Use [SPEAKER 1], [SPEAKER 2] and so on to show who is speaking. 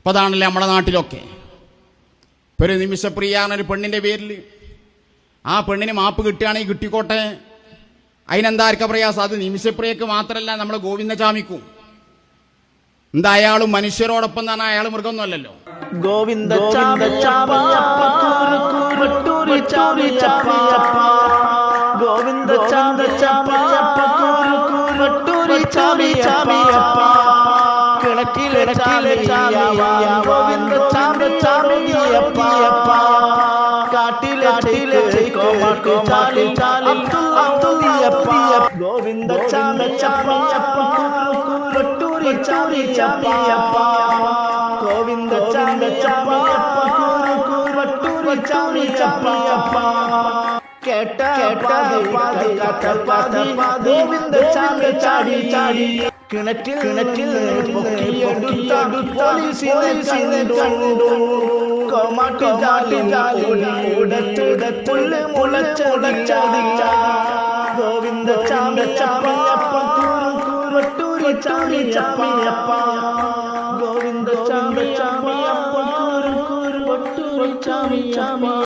[SPEAKER 1] അപ്പം അതാണല്ലേ നമ്മുടെ നാട്ടിലൊക്കെ. ഇപ്പോൾ ഒരു നിമിഷപ്രിയ എന്നൊരു പെണ്ണിൻ്റെ പേരിൽ ആ പെണ്ണിന് മാപ്പ് കിട്ടുകയാണെങ്കിൽ കിട്ടിക്കോട്ടെ, അതിനെന്താ ആർക്കാ പ്രയാസം? അത് നിമിഷപ്രിയക്ക് മാത്രമല്ല, നമ്മൾ ഗോവിന്ദചാമിക്കും. എന്താ അയാളും മനുഷ്യരോടൊപ്പം എന്ന് പറഞ്ഞാൽ അയാൾ മൃഗമൊന്നുമല്ലല്ലോ.
[SPEAKER 2] കിണറ്റിൽ ഗോവിന്ദ